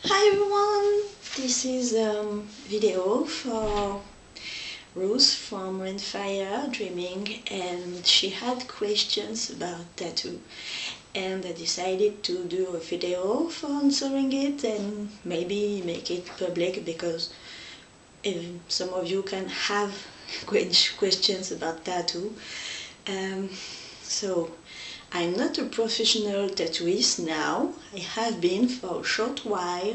Hi everyone, this is a video for Ruth from Rainfire Dreaming, and she had questions about tattoo, and I decided to do a video for answering it and maybe make it public because some of you can have questions about tattoo. Um, so I'm not a professional tattooist now. I have been for a short while,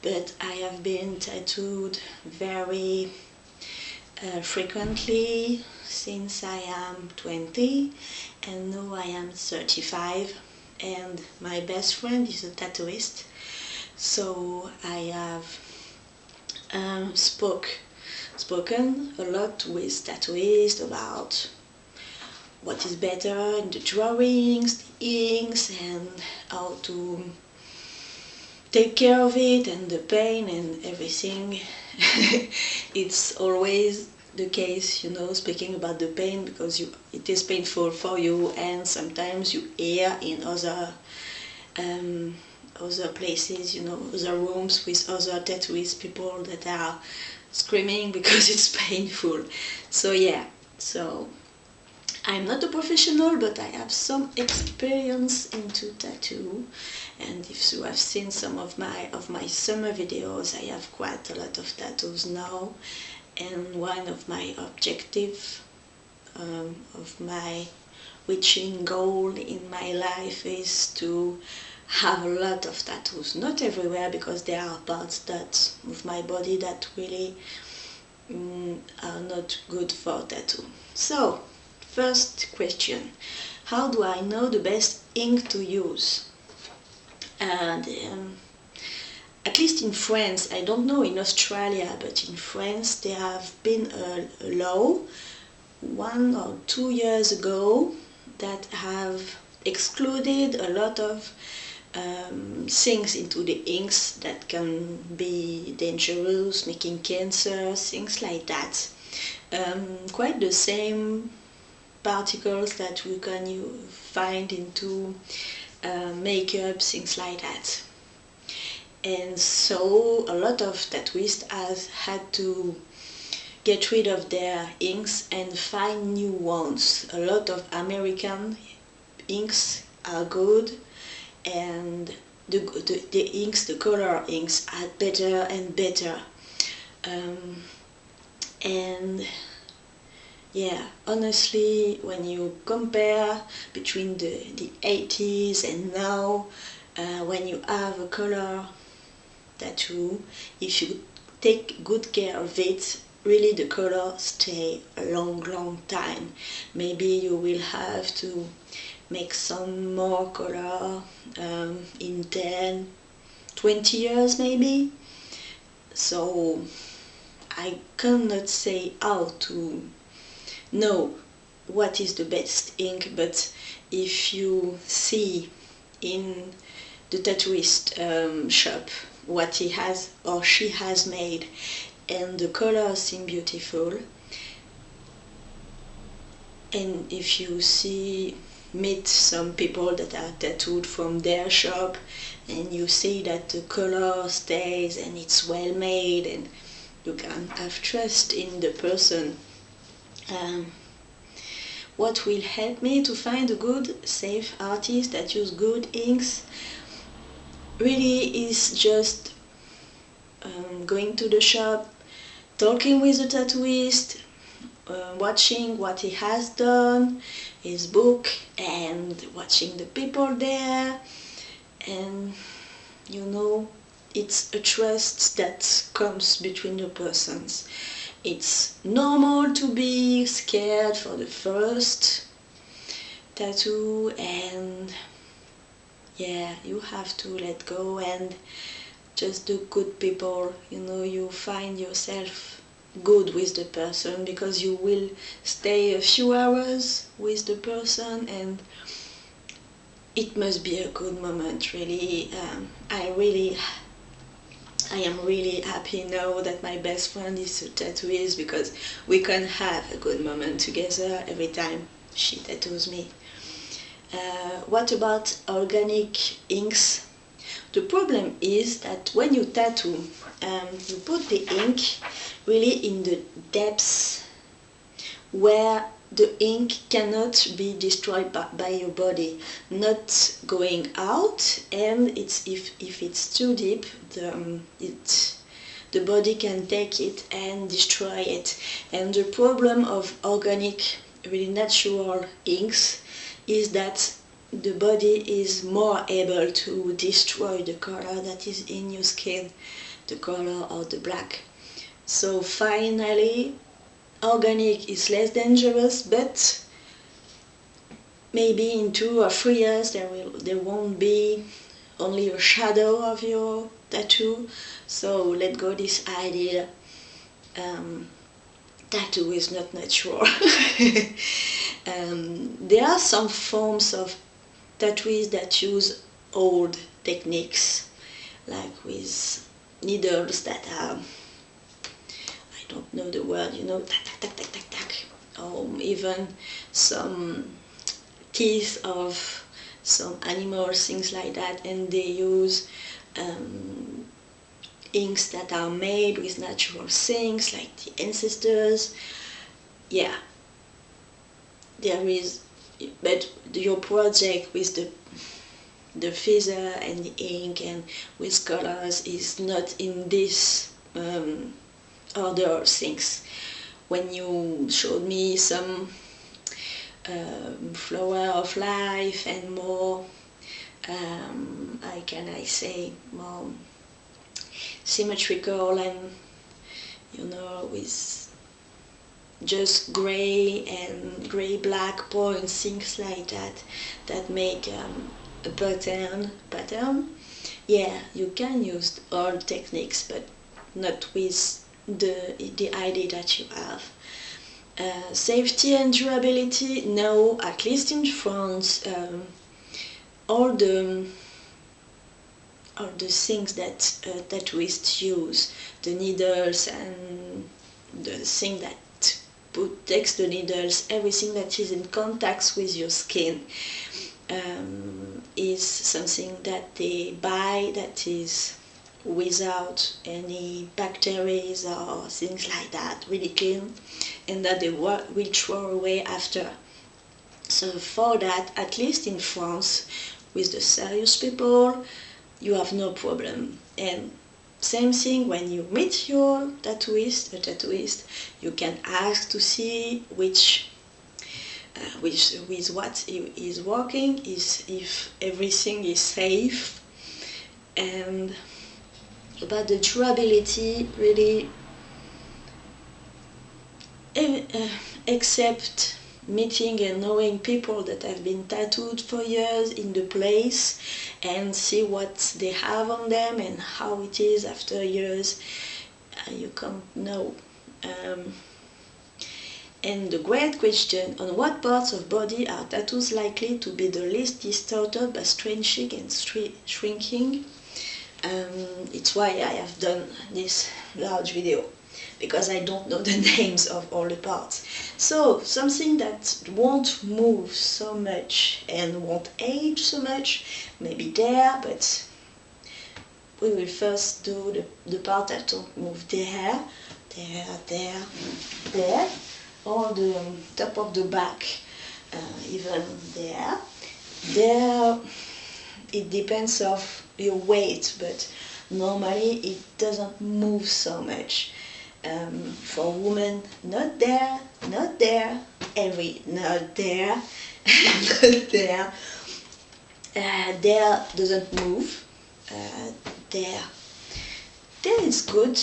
but I have been tattooed very frequently since I am 20, and now I am 35, and my best friend is a tattooist, so I have spoken a lot with tattooists about what is better in the drawings, the inks, and how to take care of it, and the pain and everything. It's always the case, speaking about the pain, because it is painful for you, and sometimes you hear in other places, other rooms with other tattooist people that are screaming because it's painful. So yeah, so I'm not a professional, but I have some experience into tattoo, and if you have seen some of my summer videos, I have quite a lot of tattoos now, and one of my objectives of my reaching goal in my life is to have a lot of tattoos. Not everywhere, because there are parts of my body that really are not good for tattoo. So, first question: how do I know the best ink to use? And at least in France, I don't know in Australia, but in France there have been a law 1 or 2 years ago that have excluded a lot of things into the inks that can be dangerous, making cancer, things like that. Quite the same particles that we can find into makeup, things like that. And so a lot of tattooists have had to get rid of their inks and find new ones. A lot of American inks are good, and the inks, the color inks, are better and better. And yeah, honestly, when you compare between the 80s and now, when you have a color tattoo, if you take good care of it, really the color stay a long time. Maybe you will have to make some more color in 10, 20 years maybe. So I cannot say how to know what is the best ink, but if you see in the tattooist shop what he has or she has made, and the colors seem beautiful, and if you meet some people that are tattooed from their shop, and you see that the color stays and it's well made, and you can have trust in the person. What will help me to find a good, safe artist that use good inks really is just going to the shop, talking with the tattooist, watching what he has done, his book, and watching the people there. And it's a trust that comes between the persons. It's normal to be scared for the first tattoo, and yeah, you have to let go and just do good people. You find yourself good with the person because you will stay a few hours with the person, and it must be a good moment, really. I am really happy now that my best friend is a tattooist, because we can have a good moment together every time she tattoos me. What about organic inks? The problem is that when you tattoo, you put the ink really in the depths where the ink cannot be destroyed by your body, not going out, and if it's too deep, the body can take it and destroy it. And the problem of organic, really natural inks is that the body is more able to destroy the color that is in your skin, the color or the black. So finally, organic is less dangerous, but maybe in 2 or 3 years there won't be only a shadow of your tattoo. So let go this idea. Tattoo is not natural. There are some forms of tattoos that use old techniques, like with needles that are, I don't know the word, you know, tack, tack, tack, tack, tack, tack, or even some teeth of some animals, things like that, and they use inks that are made with natural things, like the ancestors. Yeah, there is, but your project with the feather and the ink and with colors is not in this order of things. When you showed me some flower of life and more, how can I say, more symmetrical, and you know, with just gray and gray black points, things like that, that make a pattern. Yeah, you can use all techniques, but not with the idea that you have. Safety and durability, no, at least in France, all the things that tattooists use, the needles and the thing that protects the needles, everything that is in contact with your skin, is something that they buy that is without any bacteria or things like that, really clean, and that they will throw away after. So for that, at least in France, with the serious people, you have no problem. And same thing when you meet your tattooist, you can ask to see with what he is working, is if everything is safe. And about the durability, really, except meeting and knowing people that have been tattooed for years in the place and see what they have on them and how it is after years, you can't know. And the great question, on what parts of body are tattoos likely to be the least distorted by stretching and shrinking? It's why I have done this large video, because I don't know the names of all the parts. So something that won't move so much and won't age so much, maybe there, but we will first do the part that don't move there, or the top of the back, even there. There, it depends of your weight, but normally it doesn't move so much. For women, not there, not there, not there, not there. There doesn't move. There is good,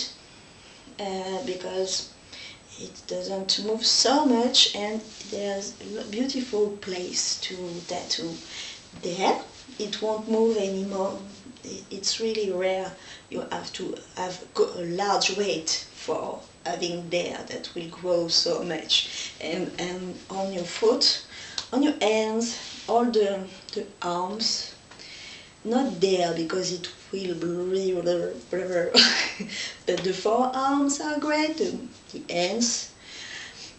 because it doesn't move so much, and there's a beautiful place to tattoo. There, it won't move anymore. It's really rare. You have to have a large weight for having there that will grow so much. And on your foot, on your hands, all the arms, not there because it will blur. But the forearms are great, the hands.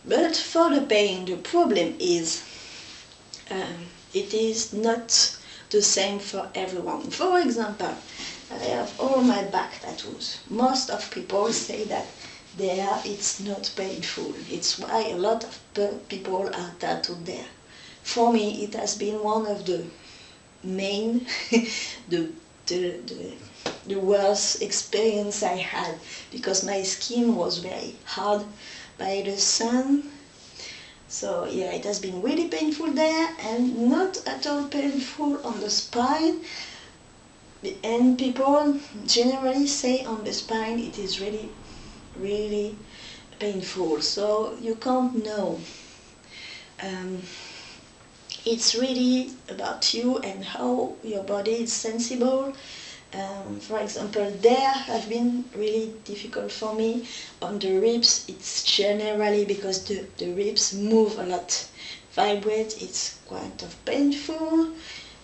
But for the pain, the problem is it is not the same for everyone. For example, I have all my back tattoos. Most of people say that there it's not painful. It's why a lot of people are tattooed there. For me, it has been one of the main, the, the, the, the worst experience I had, because my skin was very hard by the sun. So yeah, it has been really painful there, and not at all painful on the spine. And people generally say on the spine it is really, really painful. So you can't know. It's really about you and how your body is sensible. For example, there have been really difficult for me. On the ribs, it's generally because the ribs move a lot, vibrate, it's quite of painful.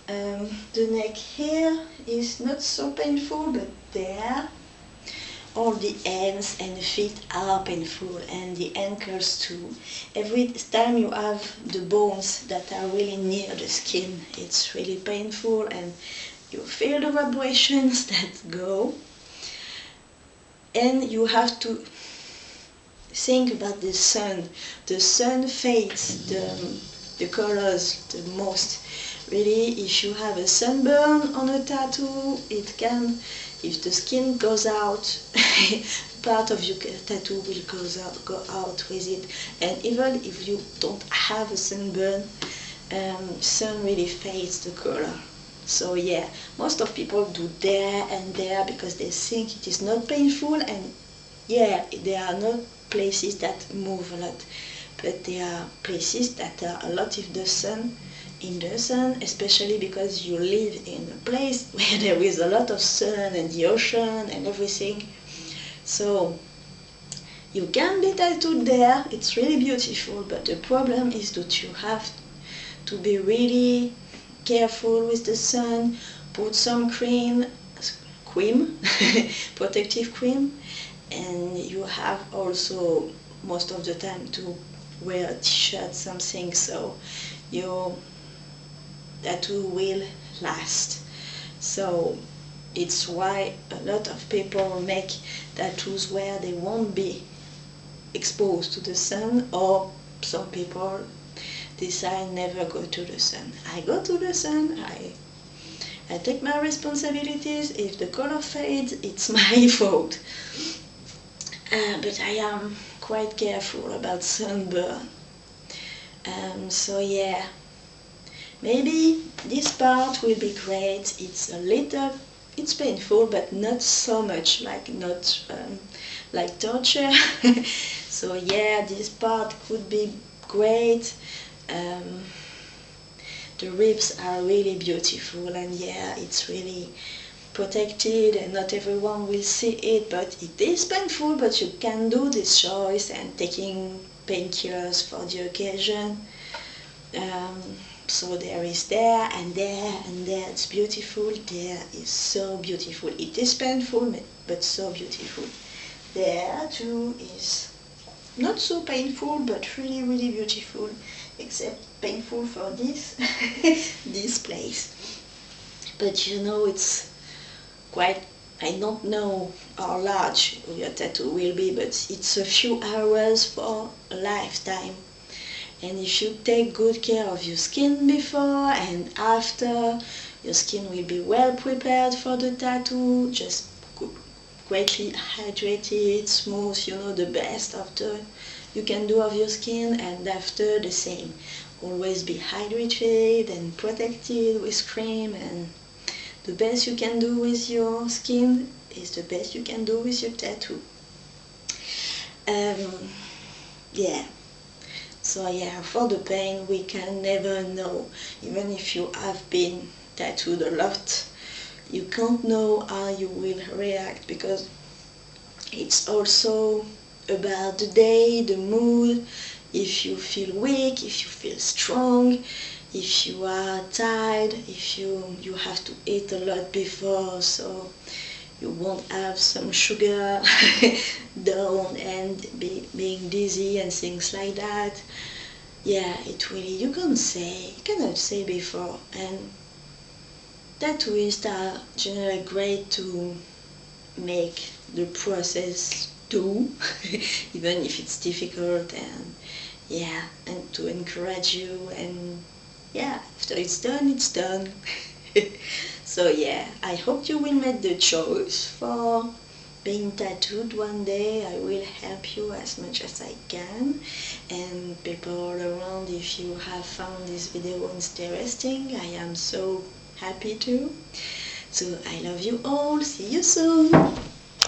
The neck here is not so painful, but there, all the hands and the feet are painful, and the ankles too. Every time you have the bones that are really near the skin, it's really painful, and you feel the vibrations that go. And you have to think about the sun. The sun fades the colors the most. Really, if you have a sunburn on a tattoo, it can, if the skin goes out, part of your tattoo will go out with it. And even if you don't have a sunburn, sun really fades the color. So yeah, most of people do there and there because they think it is not painful, and yeah, there are not places that move a lot, but there are places that are a lot in the sun, especially because you live in a place where there is a lot of sun and the ocean and everything. So you can be tattooed there, it's really beautiful, but the problem is that you have to be really careful with the sun, put some cream, protective cream, and you have also most of the time to wear a t-shirt, something, so your tattoo will last. So it's why a lot of people make tattoos where they won't be exposed to the sun, or some people decide never go to the sun. I go to the sun, I take my responsibilities. If the color fades, it's my fault. But I am quite careful about sunburn. So yeah, maybe this part will be great. It's painful, but not so much, like torture. So yeah, this part could be great. The ribs are really beautiful, and yeah, it's really protected, and not everyone will see it, but it is painful, but you can do this choice and taking painkillers for the occasion. So there is there and there and there. It's beautiful. There is so beautiful. It is painful, but so beautiful. There too is not so painful, but really, really beautiful, except painful for this this place. But you know, it's quite, I don't know how large your tattoo will be, but it's a few hours for a lifetime. And if you take good care of your skin before and after, your skin will be well prepared for the tattoo, just greatly hydrated, smooth, you know, the best after you can do of your skin, and after the same. Always be hydrated and protected with cream, and the best you can do with your skin is the best you can do with your tattoo. Yeah. So yeah, for the pain, we can never know. Even if you have been tattooed a lot, you can't know how you will react, because it's also about the day, the mood, if you feel weak, if you feel strong, if you are tired, if you have to eat a lot before, so you won't have some sugar down and being dizzy and things like that. Yeah, it really, you cannot say before, and tattooists are generally great to make the process do, even if it's difficult, and yeah, and to encourage you, and yeah, after it's done, it's done. So yeah, I hope you will make the choice for being tattooed one day. I will help you as much as I can, and people around, if you have found this video interesting, I am so happy to. So I love you all, see you soon.